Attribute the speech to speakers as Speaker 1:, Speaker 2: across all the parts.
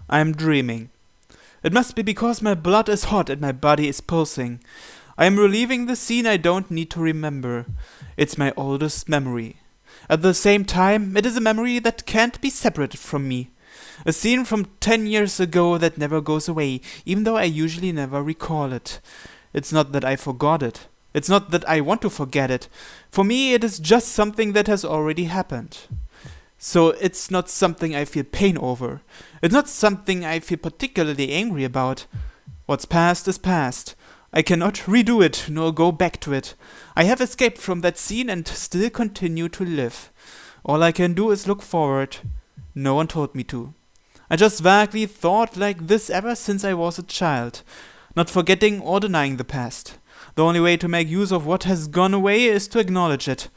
Speaker 1: I'm dreaming. It must be because my blood is hot and my body is pulsing. I am reliving the scene I don't need to remember. It's my oldest memory. At the same time, it is a memory that can't be separated from me. A scene from 10 years ago that never goes away, even though I usually never recall it. It's not that I forgot it. It's not that I want to forget it. For me, it is just something that has already happened. So it's not something I feel pain over. It's not something I feel particularly angry about. What's past is past. I cannot redo it nor go back to it. I have escaped from that scene and still continue to live. All I can do is look forward. No one told me to. I just vaguely thought like this ever since I was a child, not forgetting or denying the past. The only way to make use of what has gone away is to acknowledge it.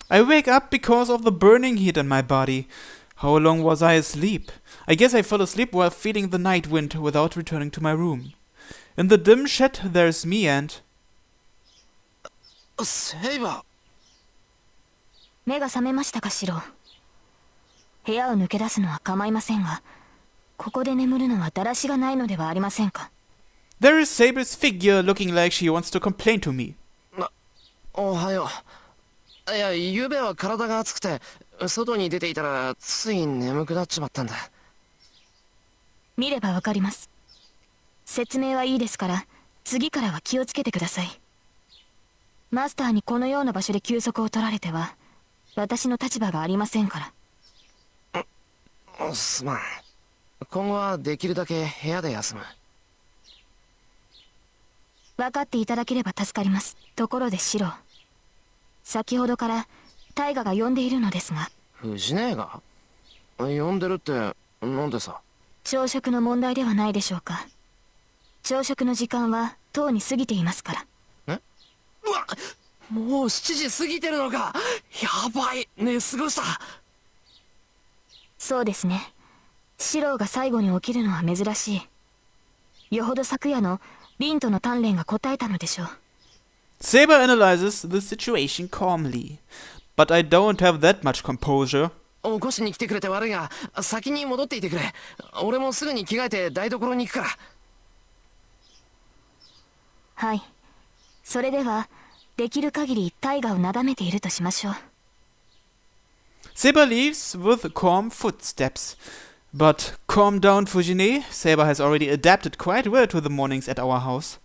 Speaker 1: I wake up because of the burning heat in my body. How long was I asleep? I guess I fell asleep while feeling the night wind without returning to my room. In the dim shed, there's me and...
Speaker 2: Saber!
Speaker 3: 目が覚めましたか、シロ。部屋を抜け出すのは構いませんが、ここで眠るのはだらしがないのではありませんか。
Speaker 1: There is Saber's figure looking like she wants to complain to me.
Speaker 2: おはよう。いや、ゆうべは体が熱くて、外に出ていたらつい眠くなっちまったんだ。
Speaker 3: 見ればわかります。説明はいいですから、次からは気をつけてください。マスターにこのような場所で休息を取られては、私の立場がありませんから。
Speaker 2: すまん。今後はできるだけ部屋で休む。
Speaker 3: 分かっていただければ助かります。ところでシロ、先ほどからタイガが呼んでいるのですが。
Speaker 2: 藤姉が呼んでるってなんでさ。
Speaker 3: 朝食の問題ではないでしょうか。朝食の時間はとうに過ぎていますから。
Speaker 2: え、うわ、もう7時過ぎてるのか。やばい、寝過ごした。
Speaker 3: そうですね。シローが最後に起きるのは珍しい。よほど昨夜のリンとの鍛錬が答えたのでしょう。
Speaker 1: Saber analyzes the situation calmly. But I don't have that much composure.
Speaker 2: 起こしに来てくれて悪いが、先に戻っていてくれ。俺もすぐに着替えて台所に行くから。
Speaker 3: はい。それでは、できる限りタイガをなだめているとしましょう。
Speaker 1: Saber leaves with calm footsteps. But calm down, Fujine. Saber has already adapted quite well to the mornings at our house.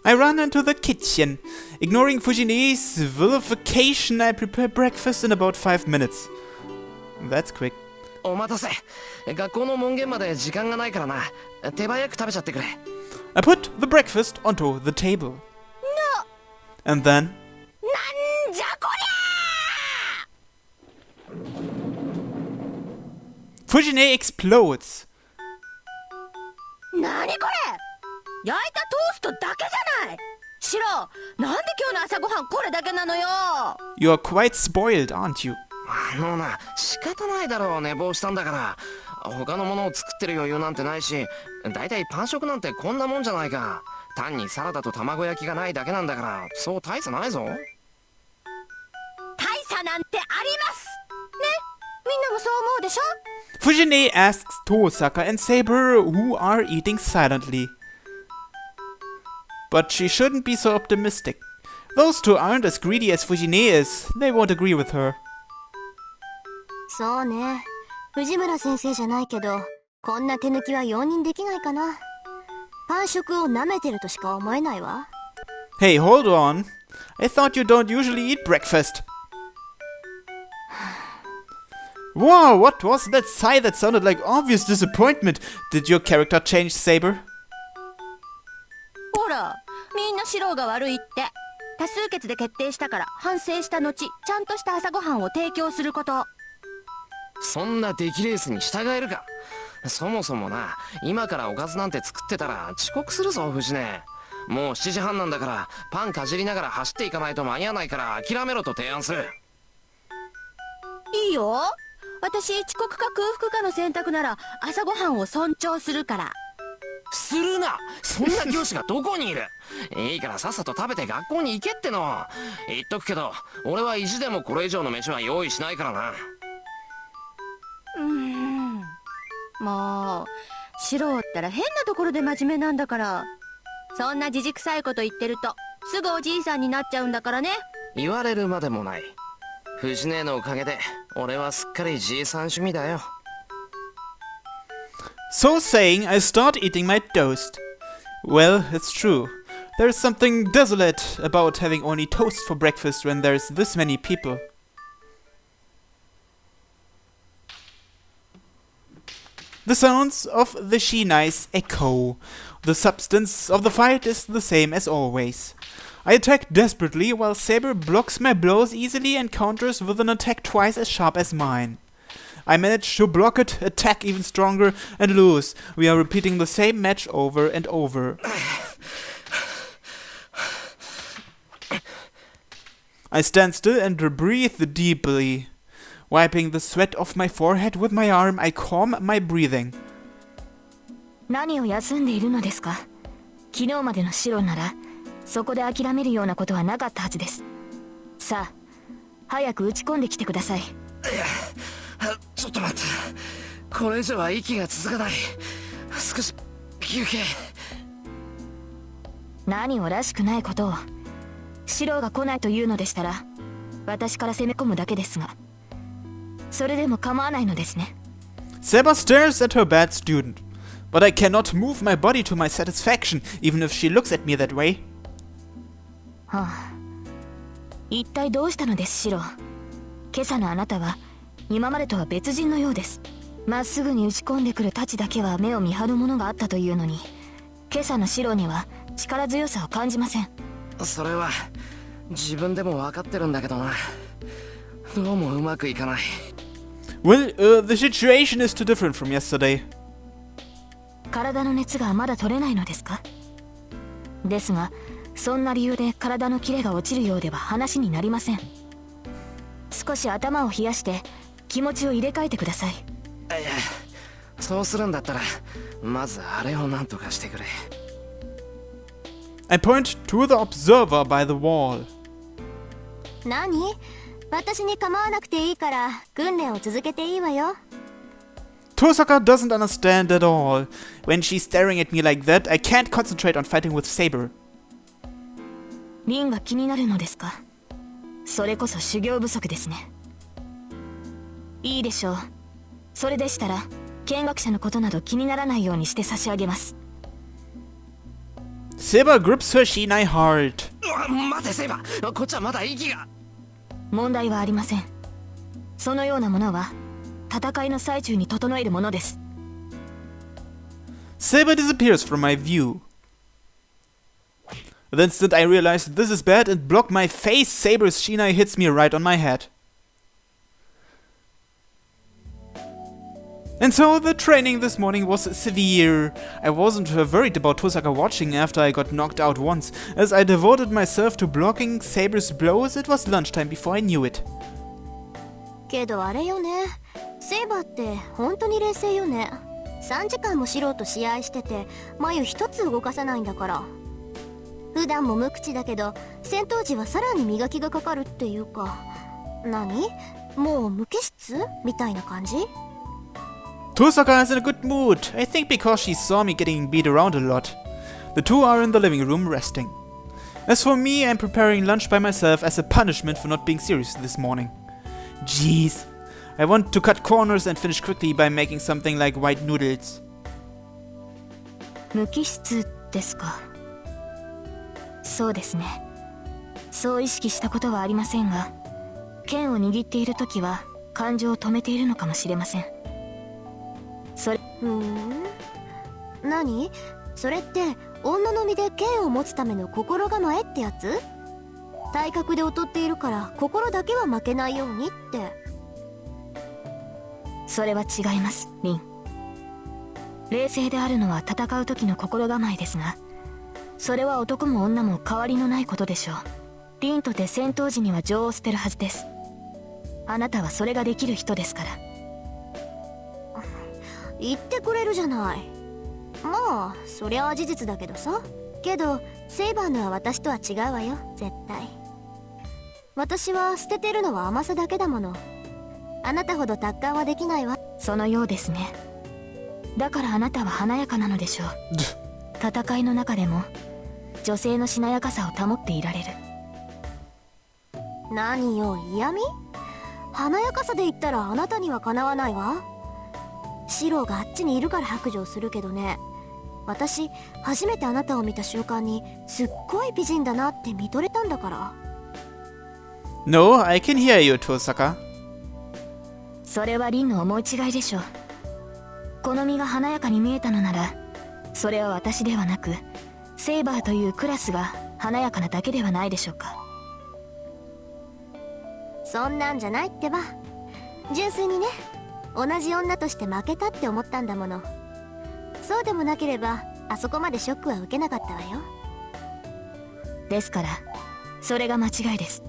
Speaker 1: I run into the kitchen. Ignoring Fujine's vilification, I prepare breakfast in about 5 minutes. That's quick.
Speaker 2: お待たせ。学校の門限まで時間がないからな。手早く食べちゃってくれ。
Speaker 1: I put the breakfast onto the table.
Speaker 3: No!
Speaker 1: And then...
Speaker 3: なんじゃこ
Speaker 1: りゃ! Fujine explodes.
Speaker 3: なにこれ! 焼いたトーストだけじゃない!シロ、なんで今日の朝ごはんこれだけなのよ!
Speaker 1: You are quite spoiled, aren't you?
Speaker 2: 仕方ないだろう、寝坊したんだから。他のものを作ってる余裕なんてないし、だいたいパン食なんてこんなもんじゃないか。単にサラダと卵焼きがないだけなんだから、そう大差ないぞ。
Speaker 3: 大差なんてありますね、みんなもそう思うでしょ?
Speaker 1: Fujine asks Tosaka and Saber, who are eating silently. But she shouldn't be so optimistic. Those two aren't as greedy as Fujine is. They won't agree with her.
Speaker 3: そうね。藤村先生じゃないけど、こんな手抜きは容認できないかな。パン食を舐めてるとしか思えないわ。
Speaker 1: Hey, hold on. I thought you don't usually eat breakfast. Wow, what was that sigh that sounded like obvious disappointment? Did your character change, Saber?
Speaker 3: ほら、みんなシローが悪いって。多数決で決定したから反省した後、ちゃんとした朝ごはんを提供すること。
Speaker 2: そんな出来レースに従えるか。そもそもな、今からおかずなんて作ってたら遅刻するぞ、藤根。もう7時半なんだから、パンかじりながら走っていかないと間に合わないから諦めろと提案する。
Speaker 3: いいよ。私、遅刻か空腹かの選択なら朝ごはんを尊重するから。
Speaker 2: するな。そんな教師がどこにいる。いいからさっさと食べて学校に行けっての。言っとくけど俺は意地でもこれ以上の飯は用意しないからな。
Speaker 4: もうシロったら変なところで真面目なんだから。そんなじじくさいこと言ってるとすぐおじいさんになっちゃうんだからね。
Speaker 2: 言われるまでもない。藤姉のおかげで俺はすっかりじいさん趣味だよ。
Speaker 1: So saying, I start eating my toast. Well, it's true. There's something desolate about having only toast for breakfast when there's this many people. The sounds of the Shinai's echo. The substance of the fight is the same as always. I attack desperately while Saber blocks my blows easily and counters with an attack twice as sharp as mine. I manage to block it, attack even stronger, and lose. We are repeating the same match over and over. I stand still and breathe deeply. Wiping the sweat off my forehead with my arm, I calm my breathing.
Speaker 3: 何を休んでいるのですか。昨日までのシロならそこで諦めるようなことはなかったはずです。さあ、早く打ち込んできてください。
Speaker 2: ちょっと待って。これ以上は息が続かない。少し休憩。
Speaker 3: 何をらしくないことを。シロが来ないというのでしたら私から攻め込むだけですが、それでも構わないのですね。
Speaker 1: Saber stares at her bad student, but I cannot move my body to my satisfaction, even if she looks at me that way.
Speaker 3: はあ、一体どうしたのです、シロ。今朝のあなたは今までとは別人のようです。まっすぐに打ち込んでくる太刀だけは目を見張るものがあったというのに、今朝のシロには力強さを感じません。
Speaker 2: それは自分でも分かってるんだけどな。どうもうまくいかない。
Speaker 1: Well, the situation is too different from yesterday.
Speaker 3: 体の熱がまだ取れないのですか。ですがそんな理由で体のキレが落ちるようでは話になりません。少し頭を冷やして気持ちを入れ替えてください。
Speaker 2: いや、そうするんだったらまずあれをなんとかしてくれ。
Speaker 1: I point to the observer by the wall.
Speaker 4: 何？私に構わなくていいから訓練を続けていいわよ。
Speaker 1: Tosaka doesn't understand at all. When she's staring at me like that, I can't concentrate on fighting with Saber.
Speaker 3: リンが気になるのですか。それこそ修行不足ですね。いいでしょう。それでしたら見学者のことなど気にならないようにして差し上げます。
Speaker 1: Saber grips her Shinai hard.
Speaker 2: 待てセイバー、こっちはまだ息が。
Speaker 3: 問題はありません。そのようなものは戦いの最中に整えるものです。
Speaker 1: Saber disappears from my view. The instant I realize this is bad and block my face, Saber's Shinai hits me right on my head. And so the training this morning was severe. I wasn't worried about Tosaka watching after I got knocked out once. As I devoted myself to blocking Saber's blows, it was lunchtime before I knew it.
Speaker 4: けどあれよね、セイバーって本当に冷静よね。3時間もシロと試合してて眉一つ動かさないんだから。普段も無口だけど戦闘時はさらに磨きがかかるっていうか、何？もう無機質みたいな感じ？
Speaker 1: Tosaka is in a good mood, I think because she saw me getting beat around a lot. The two are in the living room resting. As for me, I'm preparing lunch by myself as a punishment for not being serious this morning. Jeez. I want to cut corners and finish quickly by making something like white noodles.
Speaker 3: 無機質ですか。そうですね。そう意識したことはありませんが、剣を握っているときは感情を止めているのかもしれません。それ、
Speaker 4: 何？それって女の身で剣を持つための心構えってやつ？体格で劣っているから心だけは負けないようにって。
Speaker 3: それは違います、リン。冷静であるのは戦う時の心構えですが、それは男も女も変わりのないことでしょう。リンとて戦闘時には情を捨てるはずです。あなたはそれができる人ですから。
Speaker 4: 言ってくれるじゃない。まあそりゃ事実だけどさ。けどセイバーのは私とは違うわよ、絶対。私は捨ててるのは甘さだけだもの。あなたほど達観はできないわ。
Speaker 3: そのようですね。だからあなたは華やかなのでしょう。戦いの中でも女性のしなやかさを保っていられる。
Speaker 4: 何よ、嫌味？華やかさで言ったらあなたにはかなわないわ。シローがあっちにいるから白状するけどね、私初めてあなたを見た瞬間にすっごい美人だなって見とれたんだから。
Speaker 1: No, I can hear you, Tosaka.
Speaker 3: それはリンの思い違いでしょう。好みが華やかに見えたのなら、それは私ではなくセイバーというクラスが華やかなだけではないでしょうか。
Speaker 4: そんなんじゃないってば。純粋にね、同じ女として負けたって思ったんだもの。そうでもなければあそこまでショックは受けなかったわよ。
Speaker 3: ですからそれが間違いです。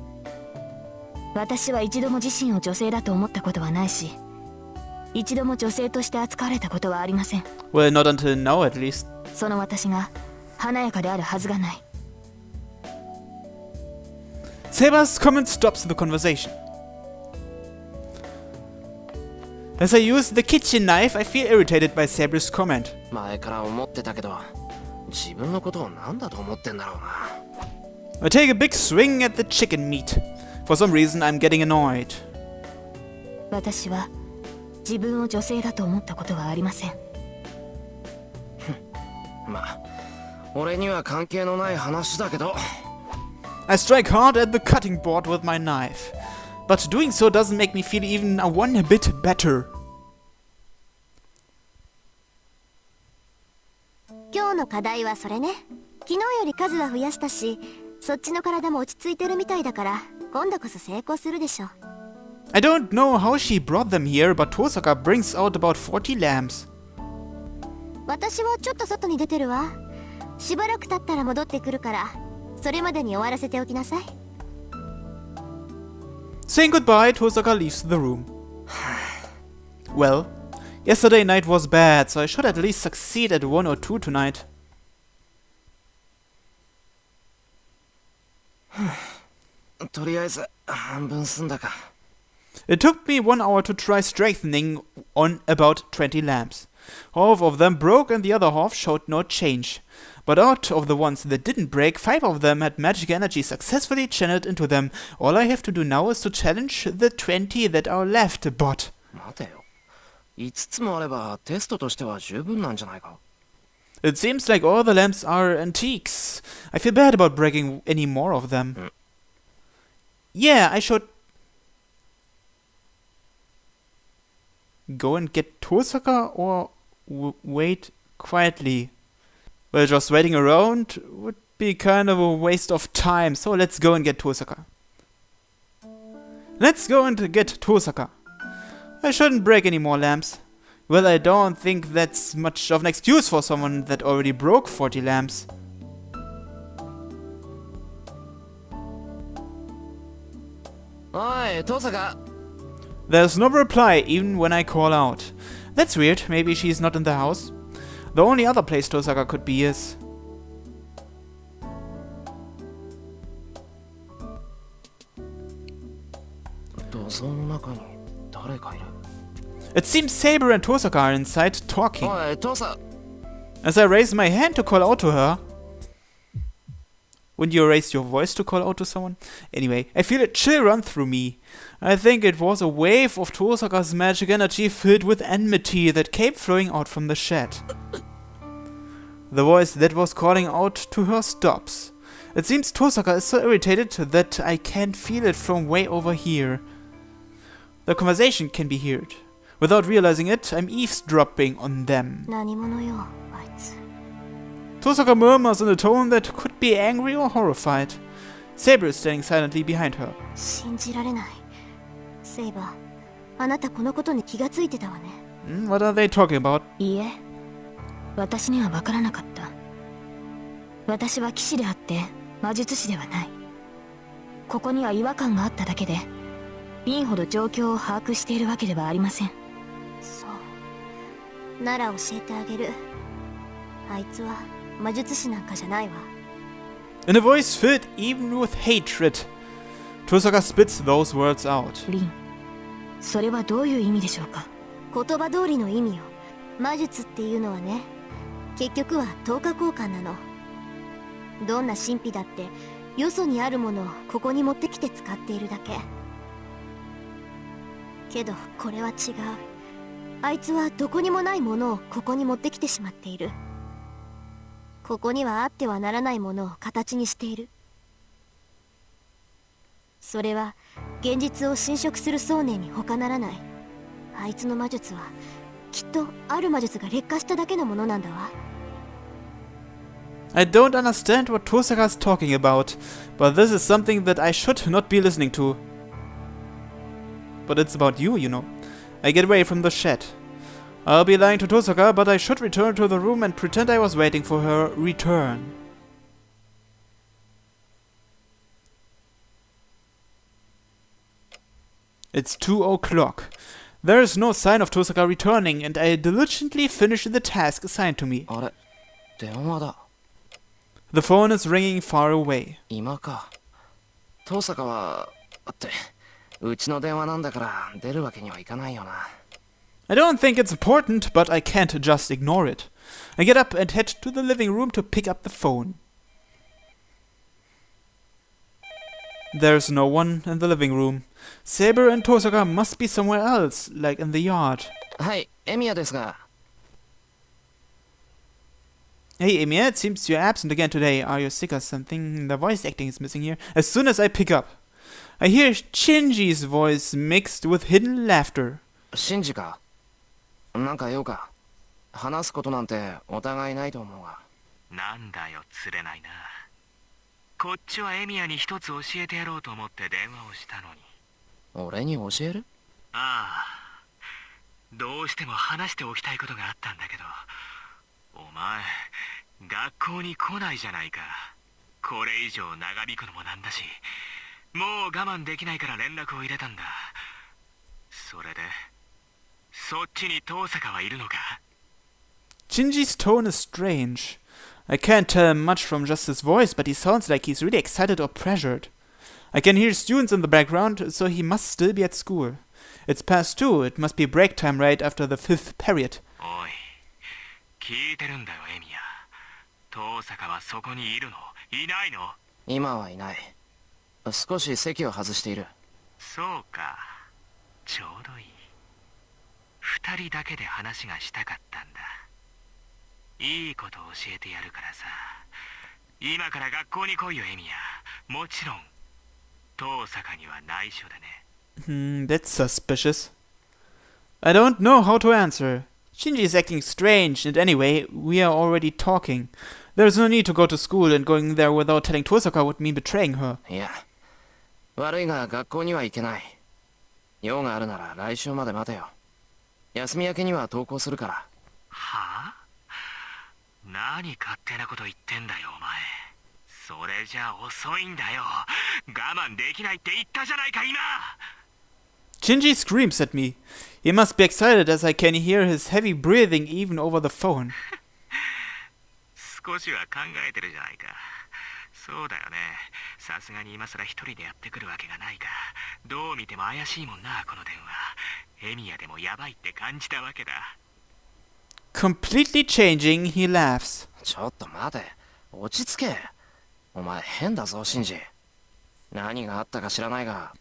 Speaker 3: 私は一度も自身を女性だと思ったことはないし、一度も女性として扱われたことはありません。
Speaker 1: Well, not until now, at least.
Speaker 3: その私が華やかであるはずがない。
Speaker 1: Saber's comment stops the conversation. As I use the kitchen knife, I feel irritated by Saber's comment.
Speaker 2: 前から思ってたけど、自分のことを何だと思ってんだろうな。
Speaker 1: I take a big swing at the chicken meat. For some reason, I'm getting annoyed.
Speaker 3: 私は自分を女性だと思ったことはありません。
Speaker 2: まあ俺には関係のない話だけど。
Speaker 1: I strike hard at the cutting board with my knife, but doing so doesn't make me feel even a one bit better.
Speaker 4: 今日の課題はそれね。昨日より数は増やしたし、そっちの体も落ち着いてるみたいだから、今度こそ成功するでしょ。
Speaker 1: I don't know how she brought them here, but Tosaka brings out about 40 lambs.
Speaker 4: 私はちょっと外に出てるわ。しばらく経ったら戻ってくるから、それまでに終わらせておきなさい。
Speaker 1: Saying goodbye, Tosaka leaves the room. Well, yesterday night was bad, so I should at least succeed at 1 or 2 tonight.
Speaker 2: とりあえず半分済んだか。
Speaker 1: It took me 1 hour to try strengthening on about 20 lamps. Half of them broke and the other half showed no change. But out of the ones that didn't break, 5 of them had magic energy successfully channeled into them. All I have to do now is to challenge the 20 that are left, but...
Speaker 2: 待てよ。5つもあればテストとしては十分なんじゃないか。
Speaker 1: It seems like all the lamps are antiques. I feel bad about breaking any more of them. Yeah, I should... go and get Tosaka or wait quietly? Well, just waiting around would be kind of a waste of time, so let's go and get Tosaka. Let's go and get Tosaka. I shouldn't break any more lamps. Well, I don't think that's much of an excuse for someone that already broke 40 lamps.
Speaker 2: Oi, Tosaka.
Speaker 1: There's no reply even when I call out. That's weird, maybe she's not in the house. The only other place Tosaka could be is... It seems Saber and Tosaka are inside talking.
Speaker 2: Oi, Tosa.
Speaker 1: As I raise my hand to call out to her... Wouldn't you raise your voice to call out to someone? Anyway, I feel a chill run through me. I think it was a wave of Tosaka's magic energy filled with enmity that came flowing out from the shed. The voice that was calling out to her stops. It seems Tosaka is so irritated that I can feel it from way over here. The conversation can be heard. Without realizing it, I'm eavesdropping on them.
Speaker 4: 何者よ、あいつ。
Speaker 1: Tosaka murmurs in a tone that could be angry or horrified. Saber is standing silently behind her.
Speaker 4: 信じられない。セイバー、あなたこのことに気がついてたわね。
Speaker 1: What are they talking about?
Speaker 3: いいえ、私には分からなかった。私は騎士であって魔術師ではない。ここには違和感があっただけで、リンほど状況を把握しているわけではありません。
Speaker 4: そう。なら教えてあげる。あいつは魔術師なんかじゃないわ。
Speaker 1: In a voice filled even with hatred, Tosaka spits those words out.
Speaker 3: リン、それはどういう意味でしょうか。
Speaker 4: 言葉通りの意味よ。魔術っていうのはね、結局は等価交換なの。どんな神秘だってよそにあるものをここに持ってきて使っているだけ。けどこれは違う。あいつはどこにもないものをここに持ってきてしまっている。ここにはあってはならないものを形にしている。それは現実を侵食する想念に他ならない。あいつの魔術はきっとある魔術が劣化しただけのものなんだわ。
Speaker 1: I don't understand what Tosaka is talking about, but this is something that I should not be listening to. But it's about you, you know. I get away from the shed. I'll be lying to Tosaka, but I should return to the room and pretend I was waiting for her return. It's 2 o'clock. There is no sign of Tosaka returning, and I diligently finish the task assigned to me.
Speaker 2: あれ、電話だ。
Speaker 1: The phone is ringing far away.
Speaker 2: 今か。遠坂はってうちの電話なんだから出るわけにはいかないよな。
Speaker 1: I don't think it's important, but I can't just ignore it. I get up and head to the living room to pick up the phone. There's no one in the living room. Saber and Tosaka must be somewhere else, like in the yard.
Speaker 2: はい、エミヤですが。
Speaker 1: Hey Emiya, it seems you're absent again today. Are you sick or something? The voice acting is missing here. As soon as I pick up, I hear Shinji's voice mixed with hidden laughter.
Speaker 2: シンジか。なんか用か。話すことなんてお互いないと思うが。
Speaker 5: なんだよ、釣れないな。こっちはエミヤに一つ教えてやろうと思って電話をしたのに。
Speaker 2: 俺に教える？
Speaker 5: ああ、どうしても話しておきたいことがあったんだけど、お前学校に来ないじゃないか。これ以上長引くのもなんだし、もう我慢できないから連絡を入れたんだ。それでそっちに遠坂はいるのか？
Speaker 1: Shinji's tone is strange. I can't tell much from just his voice, but he sounds like he's really excited or pressured. I can hear students in the background, so he must still be at school. It's past 2, it must be break time right after the 5th period.
Speaker 5: おい、聞いてるんだよエミヤ。遠坂はそこにいるの？いないの？
Speaker 2: 今はいない。少し席を外している。
Speaker 5: そうか、ちょうどいい。二人だけで話がしたかったんだ。いいこと教えてやるからさ。今から学校に来いよエミヤ。もちろん遠坂には内緒でね。
Speaker 1: That's suspicious. I don't know how to answer. Shinji is acting strange, and anyway, we are already talking. There's no need to go to school, and going there without telling Tosaka would mean betraying her.
Speaker 2: いや、悪いが学校には行けない。用があるなら来週まで待てよ。休み明けには登校するから。
Speaker 5: はあ？何勝手なこと言ってんだよお前。それじゃ遅いんだよ。我慢できないって言ったじゃないか今。
Speaker 1: Shinji screams at me. He must be excited as I can hear his heavy breathing even over the phone.
Speaker 5: 少しは考えてるじゃないか。そうだよね。さすがに今更一人でやってくるわけがないか。どう見ても怪しいもんなこの電話。エミヤでもヤバいって感じたわけだ。
Speaker 1: Completely changing, he laughs.
Speaker 2: ちょっと待て。落ち着け。お前変だぞシンジ。何があったか知らないが。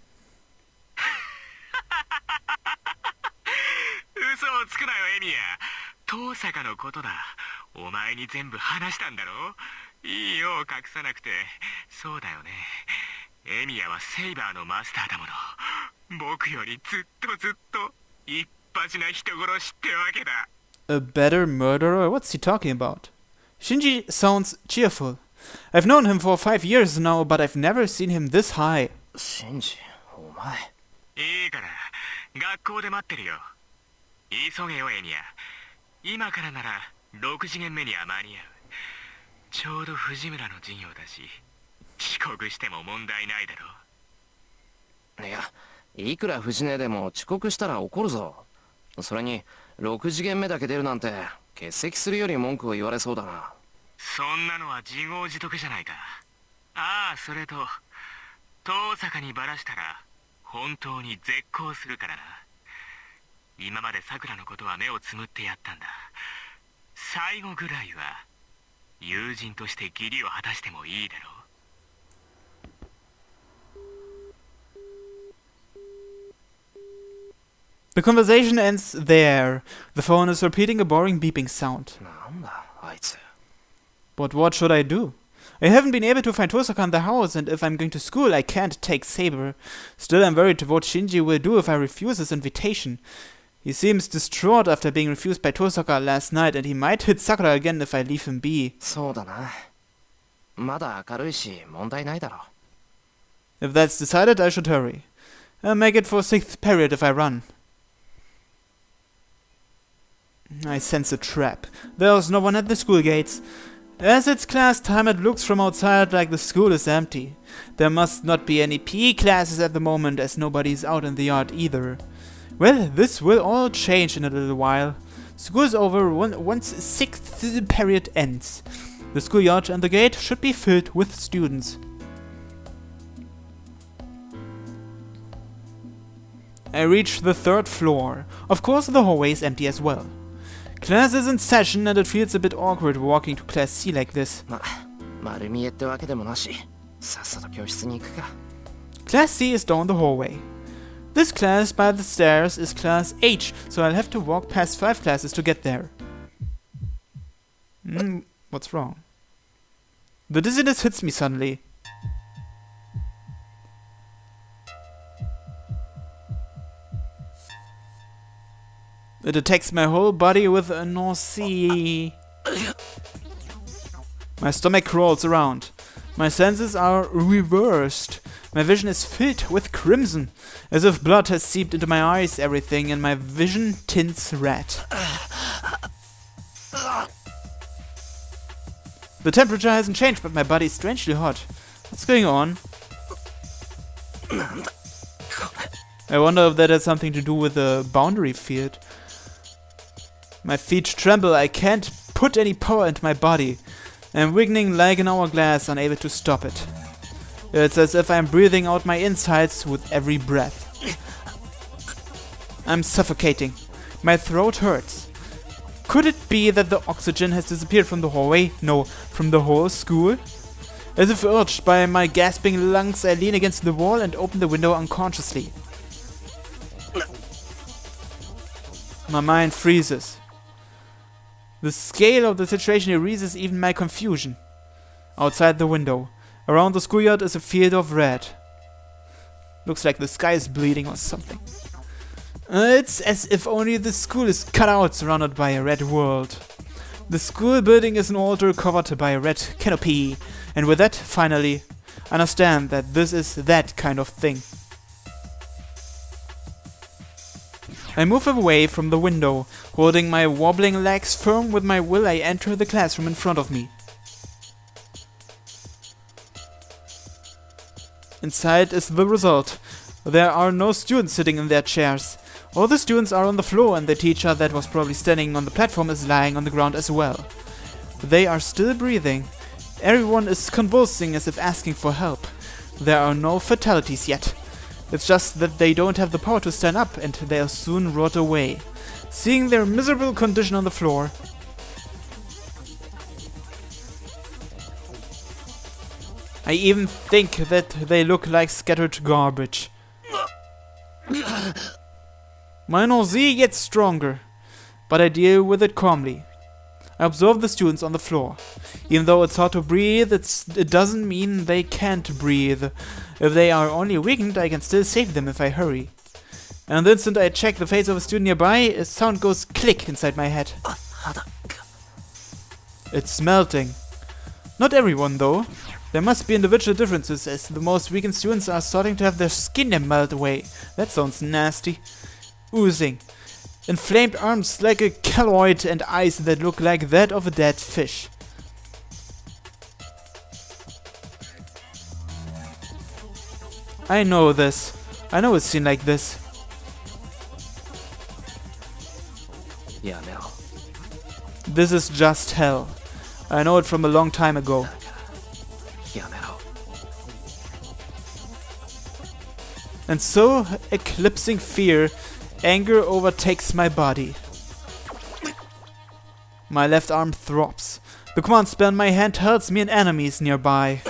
Speaker 5: 嘘をつくなよエミヤ。遠坂のことだ。お前に全部話したんだろ。いいよ隠さなくて。そうだよね。エミヤはセイバーのマスターだもの。僕よりずっと一発な人殺しってわけだ。
Speaker 1: A better murderer? What's he talking about? Shinji sounds cheerful. I've known him for 5 years now, but I've never seen him this high.
Speaker 2: シンジ、お前。
Speaker 5: いいから学校で待ってるよ。急げよエミヤ。今からなら6次元目には間に合う。ちょうど藤村の授業だし、遅刻しても問題ないだろ。
Speaker 2: いや、いくら藤根でも遅刻したら怒るぞ。それに6次元目だけ出るなんて欠席するより文句を言われそうだな。
Speaker 5: そんなのは自業自得じゃないか。ああ、それと遠坂にばらしたら本当に絶交するからな。今までさくらのことは目をつむってやったんだ。最後ぐらいは友人として義理を果たしてもいいだろう。
Speaker 1: The conversation ends there. The phone is repeating a boring beeping sound.
Speaker 2: なんだあいつ。
Speaker 1: But what should I do? I haven't been able to find Tosaka in the house, and if I'm going to school, I can't take Saber. Still, I'm worried what Shinji will do if I refuse his invitation. He seems distraught after being refused by Tosaka last night, and he might hit Sakura again if I leave him be.
Speaker 2: そうだな。まだ明るいし問題ないだろう。
Speaker 1: If that's decided, I should hurry. I'll make it for 6th period if I run. I sense a trap. There's no one at the school gates. As it's class time, it looks from outside like the school is empty. There must not be any PE classes at the moment, as nobody's out in the yard either. Well, this will all change in a little while. School's over once 6th period ends. The schoolyard and the gate should be filled with students. I reach the 3rd floor. Of course, the hallway is empty as well. Class is in session and it feels a bit awkward walking to Class C like this.
Speaker 2: 丸見えってわけでもなし、さっさと教室に行くか。
Speaker 1: Class C is down the hallway. This class by the stairs is Class H, so I'll have to walk past 5 classes to get there. What's wrong? The dizziness hits me suddenly. It attacks my whole body with a nausea. My stomach crawls around. My senses are reversed. My vision is filled with crimson, as if blood has seeped into my eyes, everything in my vision tints red. The temperature hasn't changed, but my body is strangely hot. What's going on? I wonder if that has something to do with the boundary field. My feet tremble, I can't put any power into my body. I'm wiggling like an hourglass, unable to stop it. It's as if I'm breathing out my insides with every breath. I'm suffocating. My throat hurts. Could it be that the oxygen has disappeared from the hallway? No, from the whole school? As if urged by my gasping lungs, I lean against the wall and open the window unconsciously. My mind freezes. The scale of the situation erases even my confusion. Outside the window, around the schoolyard is a field of red. Looks like the sky is bleeding or something. It's as if only the school is cut out, surrounded by a red world. The school building is an altar covered by a red canopy, and with that, finally, I understand that this is that kind of thing. I move away from the window, holding my wobbling legs firm with my will. I enter the classroom in front of me. Inside is the result. There are no students sitting in their chairs. All the students are on the floor, and the teacher that was probably standing on the platform is lying on the ground as well. They are still breathing. Everyone is convulsing as if asking for help. There are no fatalities yet. It's just that they don't have the power to stand up, and they'll soon rot away. Seeing their miserable condition on the floor, I even think that they look like scattered garbage. My nausea gets stronger, but I deal with it calmly. I observe the students on the floor. Even though it's hard to breathe, it doesn't mean they can't breathe. If they are only weakened, I can still save them if I hurry. And the instant I check the face of a student nearby, a sound goes click inside my head. It's melting. Not everyone, though. There must be individual differences, as the most weakened students are starting to have their skin melt away. That sounds nasty. Oozing. Inflamed arms like a calloid and eyes that look like that of a dead fish. I know this. I know a scene like this.
Speaker 2: やめろ。
Speaker 1: This is just hell. I know it from a long time ago.
Speaker 2: やめろ。
Speaker 1: And so, eclipsing fear, anger overtakes my body. My left arm throbs. The command spell in my hand tells me an enemy is nearby.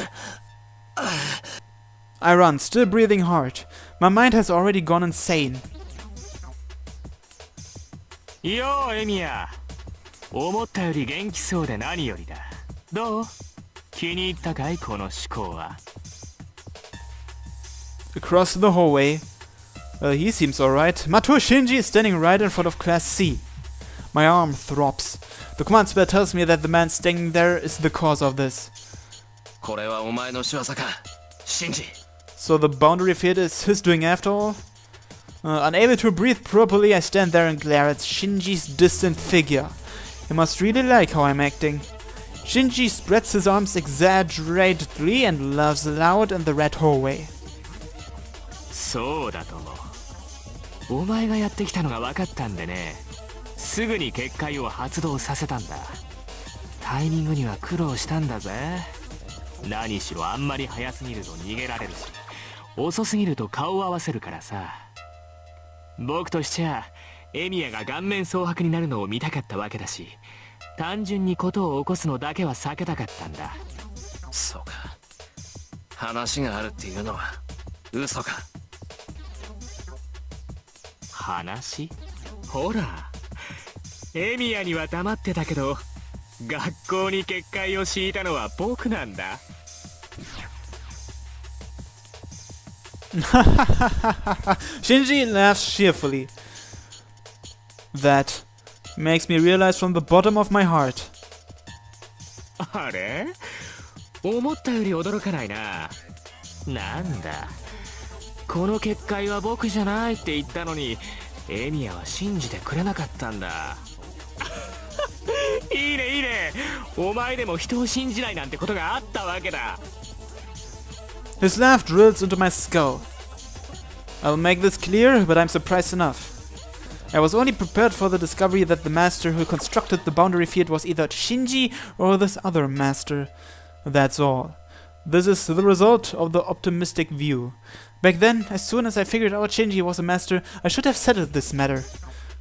Speaker 1: I run, still breathing hard. My mind has already gone insane.
Speaker 5: ようエミヤ、思ったより元気そうで何よりだ。どう？気に入ったかいこの思考は。
Speaker 1: Across the hallway. He seems alright. Matou Shinji is standing right in front of Class C. My arm throbs. The command spell tells me that the man standing there is the cause of this.
Speaker 2: これはお前の仕業か、シンジ。
Speaker 1: So the boundary field is his doing after all? Unable to breathe properly, I stand there and glare at Shinji's distant figure. He must really like how I'm acting. Shinji spreads his arms exaggeratedly and laughs aloud in the red hallway.
Speaker 5: そうだとも。お前がやってきたのが分かったんでね。すぐに結界を発動させたんだ。タイミングには苦労したんだぜ。何しろあんまり早すぎると逃げられるし、遅すぎると顔を合わせるからさ。僕としちゃエミヤが顔面蒼白になるのを見たかったわけだし、単純にことを起こすのだけは避けたかったんだ。
Speaker 2: そうか。話があるっていうのは嘘か。
Speaker 5: 話？ほら、エミヤには黙ってたけど、学校に結界を敷いたのは僕なんだ。
Speaker 1: Shinji laughs cheerfully. That makes me realize from the bottom of my heart.
Speaker 5: あれ？思ったより驚かないな。なんだ。この結界は僕じゃないって言ったのに、エミヤは信じてくれなかったんだ。いいねいいね。お前でも人を信じないなんてことがあったわけだ。
Speaker 1: His laugh drills into my skull. I'll make this clear, but I'm surprised enough. I was only prepared for the discovery that the master who constructed the boundary field was either Shinji or this other master. That's all. This is the result of the optimistic view. Back then, as soon as I figured out Shinji was a master, I should have settled this matter.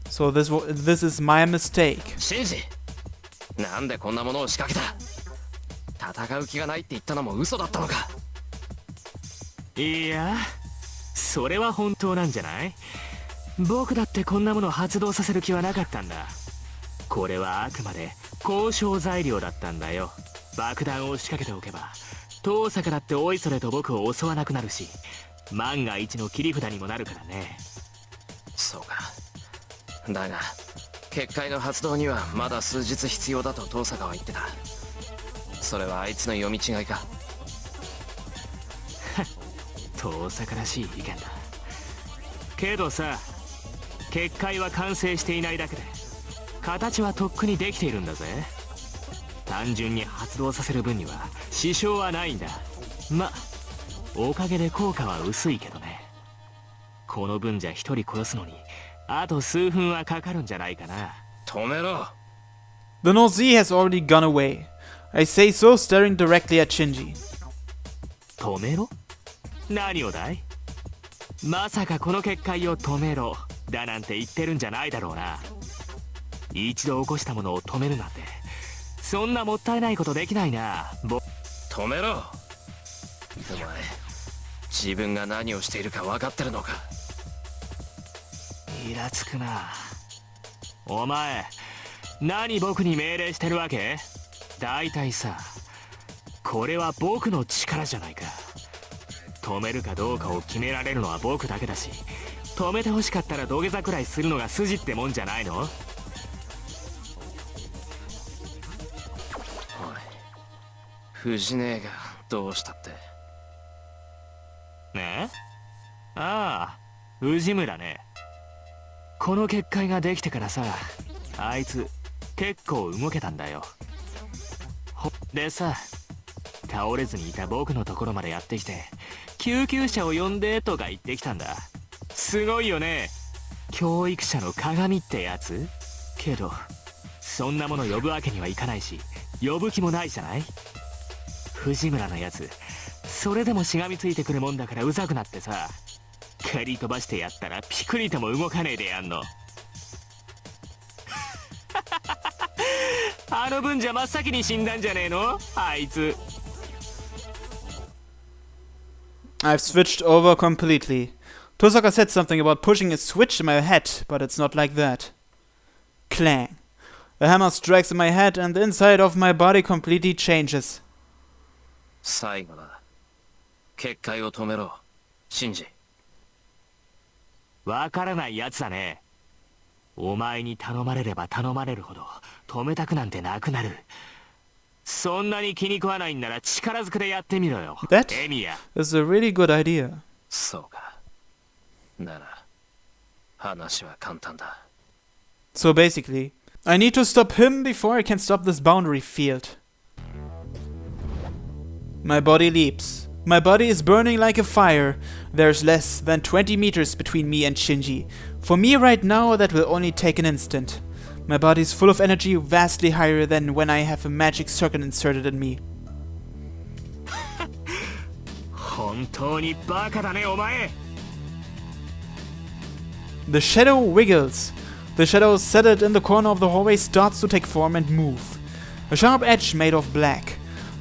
Speaker 1: So this is my mistake.
Speaker 2: シンジ、なんでこんなものを仕掛けた？戦う気がないって言ったのも嘘だったのか？
Speaker 5: いや、それは本当なんじゃない？僕だってこんなものを発動させる気はなかったんだ。これはあくまで交渉材料だったんだよ。爆弾を仕掛けておけば遠坂だっておいそれと僕を襲わなくなるし、万が一の切り札にもなるからね。
Speaker 2: そうか。だが結界の発動にはまだ数日必要だと遠坂は言ってた。それはあいつの読み違いか？
Speaker 5: 遠坂らしい意見だ。けどさ、結界は完成していないだけで形はとっくにできているんだぜ。単純に発動させる分には支障はないんだ。ま、おかげで効果は薄いけどね。この分じゃ一人殺すのにあと数分はかかるんじゃないかな。
Speaker 2: 止めろ。
Speaker 1: The Nozi has already gone away. I say so, staring directly at Shinji.
Speaker 5: 止めろ？何をだい？まさかこの結界を止めろだなんて言ってるんじゃないだろうな。一度起こしたものを止めるなんてそんなもったいないことできないな。
Speaker 2: 止めろ。お前自分が何をしているか分かってるのか？
Speaker 5: イラつくな。お前何僕に命令してるわけ？だいたいさ、これは僕の力じゃないか。止めるかどうかを決められるのは僕だけだし、止めて欲しかったら土下座くらいするのが筋ってもんじゃないの？
Speaker 2: おい、藤姉がどうしたって？
Speaker 5: ねえ？ああ、藤村ね。この結界ができてからさ、あいつ結構動けたんだよ。でさ、倒れずにいた僕のところまでやってきて、救急車を呼んでとか言ってきたんだ。すごいよね。教育者の鏡ってやつ？けどそんなもの呼ぶわけにはいかないし、呼ぶ気もないじゃない。藤村のやつ、それでもしがみついてくるもんだからうざくなってさ、蹴り飛ばしてやったらピクリとも動かねえでやんの。あの分じゃ真っ先に死んだんじゃねえのあいつ。
Speaker 1: I've switched over completely. Tosaka said something about pushing a switch in my head, but it's not like that. Clang. A hammer strikes in my head and the inside of my body completely changes.
Speaker 2: 最後だ。結界を止めろ、シンジ。
Speaker 5: わからないやつだね。お前に頼まれれば頼まれるほど止めたくなんてなくなる。そんなに気に食わないんなら力ずくでやってみろよ。
Speaker 1: That
Speaker 5: エミヤ。
Speaker 1: is a really good idea.
Speaker 2: そうか。なら、話は簡単だ。
Speaker 1: So basically, I need to stop him before I can stop this boundary field. My body leaps. My body is burning like a fire. There's less than 20 meters between me and Shinji. For me right now, that will only take an instant. My body is full of energy, vastly higher than when I have a magic circuit inserted in me.
Speaker 5: 本当にバカだねお前。
Speaker 1: The shadow wiggles. The shadow settled in the corner of the hallway starts to take form and move. A sharp edge made of black.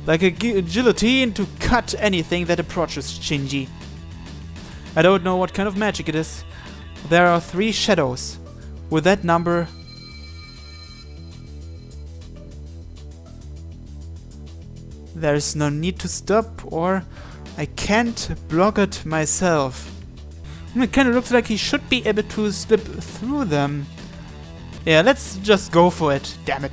Speaker 1: Like a guillotine to cut anything that approaches Shinji. I don't know what kind of magic it is. There are 3 shadows. With that number... There's no need to stop, or I can't block it myself. It kinda looks like he should be able to slip through them. Yeah, let's just go for it, damn it.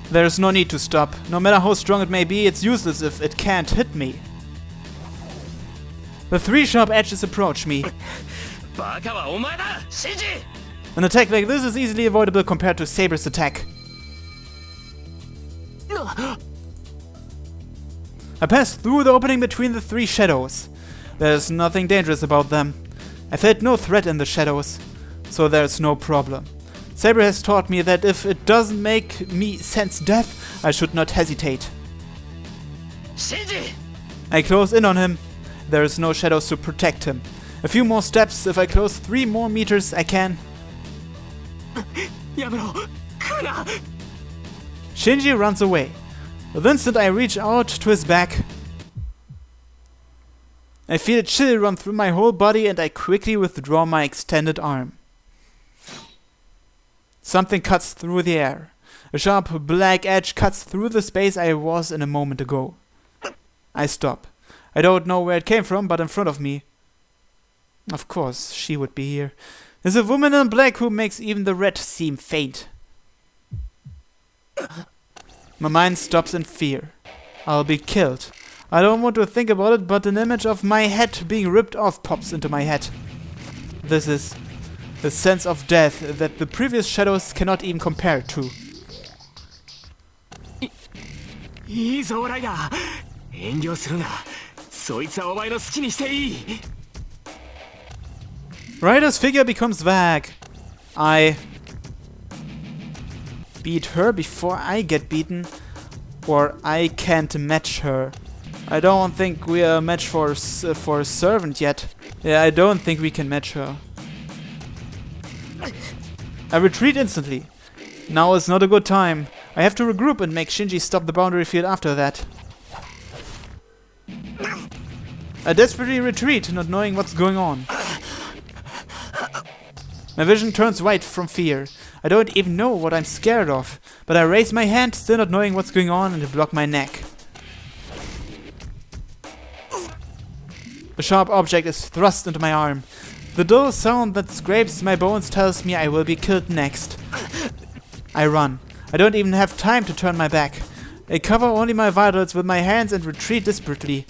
Speaker 1: There's no need to stop. No matter how strong it may be, it's useless if it can't hit me. The 3 sharp edges approach me.
Speaker 2: バカはお前だ、シンジ。
Speaker 1: An attack like this is easily avoidable compared to Saber's attack. I passed through the opening between the 3 shadows. There's nothing dangerous about them. I felt no threat in the shadows, so there's no problem. Saber has taught me that if it doesn't make me sense death, I should not hesitate.
Speaker 2: シンジ。
Speaker 1: I close in on him. There is no shadows to protect him. A few more steps. If I close 3 more meters, I can.
Speaker 5: やめろ。来るな。
Speaker 1: Shinji runs away. The instant I reach out to his back, I feel a chill run through my whole body and I quickly withdraw my extended arm. Something cuts through the air. A sharp black edge cuts through the space I was in a moment ago. I stop. I don't know where it came from, but in front of me, of course, she would be here, is a woman in black who makes even the red seem faint. My mind stops in fear. I'll be killed. I don't want to think about it, but an image of my head being ripped off pops into my head. This is a sense of death that the previous shadows cannot even compare to.
Speaker 5: いいぞライダー。遠慮するな。そいつはお前の好きにしていい。
Speaker 1: Ryder's figure becomes vague. I beat her before I get beaten, or I can't match her. I don't think we are a match for a servant yet. Yeah, I don't think we can match her. I retreat instantly. Now is not a good time. I have to regroup and make Shinji stop the boundary field after that. I desperately retreat, not knowing what's going on. My vision turns white from fear. I don't even know what I'm scared of, but I raise my hand, still not knowing what's going on, and block my neck. A sharp object is thrust into my arm. The dull sound that scrapes my bones tells me I will be killed next. I run. I don't even have time to turn my back. I cover only my vitals with my hands and retreat desperately.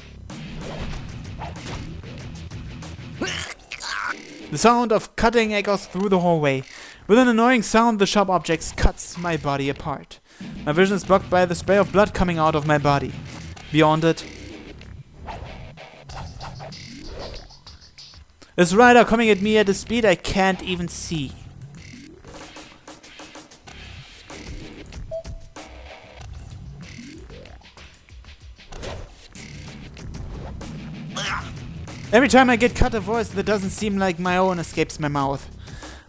Speaker 1: The sound of cutting echoes through the hallway. With an annoying sound, the sharp object cuts my body apart. My vision is blocked by the spray of blood coming out of my body. Beyond it is Ryder coming at me at a speed I can't even see. Every time I get cut, a voice that doesn't seem like my own escapes my mouth.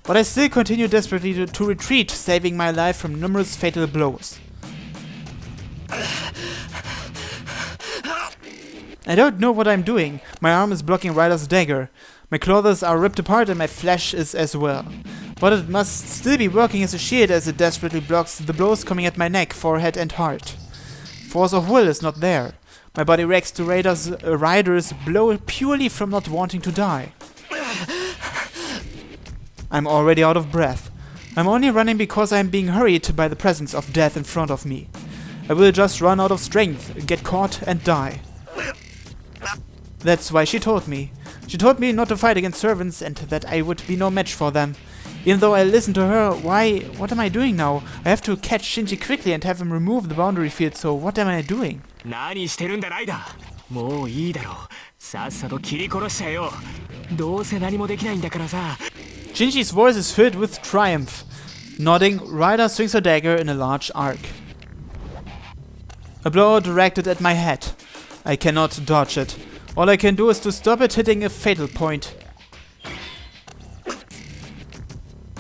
Speaker 1: But I still continue desperately to retreat, saving my life from numerous fatal blows. I don't know what I'm doing. My arm is blocking Ryder's dagger. My clothes are ripped apart and my flesh is as well. But it must still be working as a shield as it desperately blocks the blows coming at my neck, forehead and heart. Force of will is not there. My body reacts to Ryder's blow purely from not wanting to die. I'm already out of breath. I'm only running because I'm being hurried by the presence of death in front of me. I will just run out of strength, get caught and die. That's why she told me. She told me not to fight against servants and that I would be no match for them. Even though I listened to her, what am I doing now? I have to catch Shinji quickly and have him remove the boundary field, so what am I doing?
Speaker 5: 何してるんだライダー。もういいだろう。さっさと切り殺しちゃえよ。どうせ何もできないんだからさ。
Speaker 1: Shinji's voice is filled with triumph. Nodding, Ryder swings her dagger in a large arc. A blow directed at my head. I cannot dodge it. All I can do is to stop it hitting a fatal point.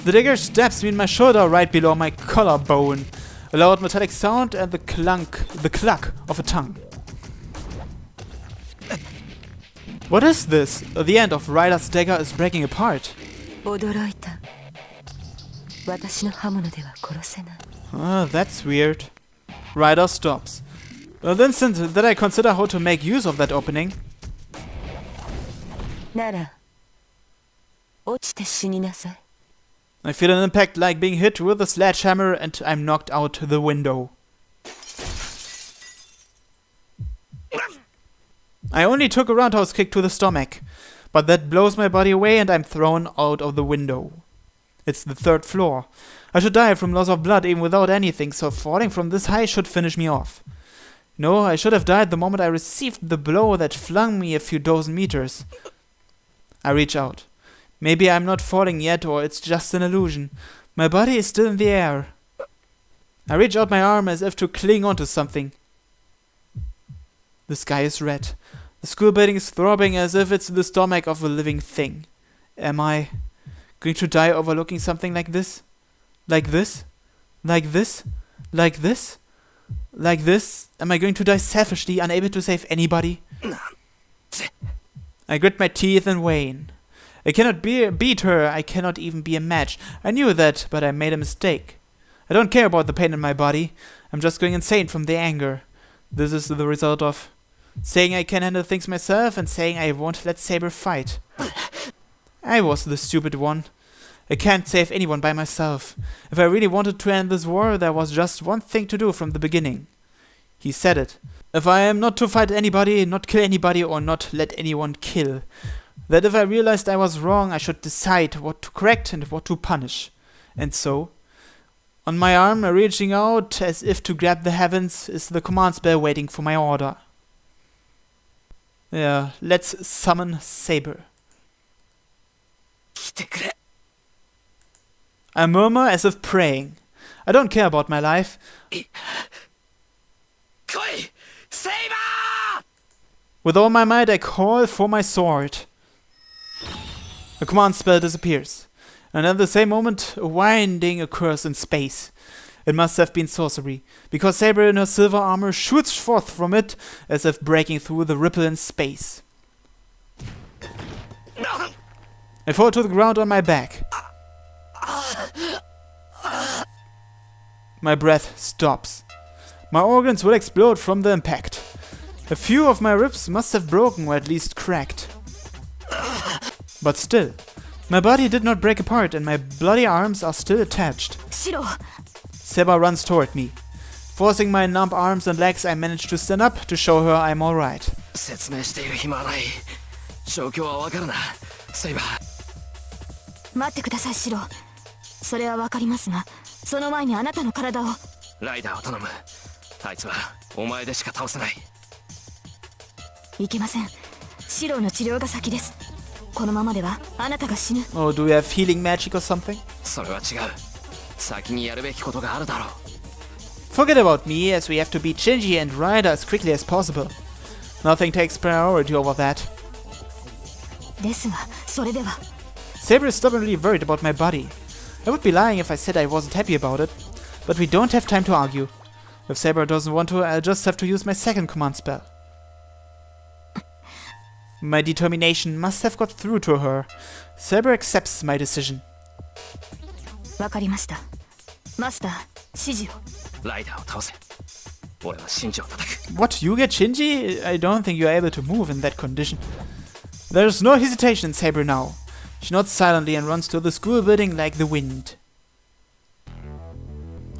Speaker 1: The dagger stabs me in my shoulder right below my collarbone. A loud metallic sound and the cluck of a tongue. What is this? The end of Ryder's dagger is breaking apart.
Speaker 6: 驚いた。私の刃物では殺せない。
Speaker 1: That's weird. Ryder stops. The instant that I consider how to make use of that opening.
Speaker 6: なら、落ちて死になさい。
Speaker 1: I feel an impact like being hit with a sledgehammer and I'm knocked out the window. I only took a roundhouse kick to the stomach, but that blows my body away and I'm thrown out of the window. It's the 3rd floor. I should die from loss of blood even without anything, so falling from this height should finish me off. No, I should have died the moment I received the blow that flung me a few dozen meters. I reach out. Maybe I'm not falling yet, or it's just an illusion. My body is still in the air. I reach out my arm as if to cling onto something. The sky is red. The school building is throbbing as if it's the stomach of a living thing. Am I going to die overlooking something like this? Like this? Like this? Like this? Like this? Am I going to die selfishly, unable to save anybody? I grit my teeth and wane. I cannot beat her, I cannot even be a match. I knew that, but I made a mistake. I don't care about the pain in my body. I'm just going insane from the anger. This is the result of saying I can handle things myself and saying I won't let Saber fight. I was the stupid one. I can't save anyone by myself. If I really wanted to end this war, there was just one thing to do from the beginning. He said it. If I am not to fight anybody, not kill anybody, or not let anyone kill. That if I realized I was wrong, I should decide what to correct and what to punish. And so, on my arm, reaching out as if to grab the heavens, is the command spell waiting for my order. Yeah, let's summon Saber.
Speaker 2: 来てくれ。
Speaker 1: I murmur as if praying. I don't care about my life.
Speaker 2: 来いセイバー
Speaker 1: With all my might, I call for my sword. The command spell disappears. And at the same moment, a winding occurs in space. It must have been sorcery, because Saber in her silver armor shoots forth from it as if breaking through the ripple in space. I fall to the ground on my back. My breath stops. My organs will explode from the impact. A few of my ribs must have broken or at least cracked. But still, my body did not break apart and my bloody arms are still attached.
Speaker 3: シロ、
Speaker 1: Seba runs toward me. Forcing my numb arms and legs, I manage to stand up to show her I'm alright.
Speaker 2: 説明している暇はない。状況はわかるな、セイバー。
Speaker 3: 待ってくださいシロ。それはわかりますが、その前にあなたの体を。
Speaker 2: ライダーを頼む。あいつはお前でしか倒せない。
Speaker 3: いけません。シロの治療が先です。このままではあなたが死ぬ。
Speaker 1: Oh, do we have healing magic or something?
Speaker 2: それは違う。先にやるべきことがあるだろう。
Speaker 1: Forget about me, as we have to beat Shinji and Ryder as quickly as possible. Nothing takes priority over that.
Speaker 3: ですがそれでは
Speaker 1: Saber is stubbornly worried about my body. I would be lying if I said I wasn't happy about it. But we don't have time to argue. If Saber doesn't want to, I'll just have to use my second command spell. My determination must have got through to her. Saber accepts my decision.
Speaker 3: わかりました。マスター、指示を。
Speaker 2: ライダーを倒せ。俺はシンジを叩く。
Speaker 1: What, you get Shinji? I don't think you're able to move in that condition. There's no hesitation in Saber now. She nods silently and runs to the school building like the wind.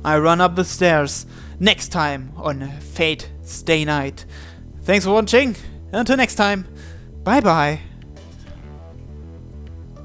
Speaker 1: I run up the stairs. Next time on Fate Stay Night. Thanks for watching. Until next time. Bye bye.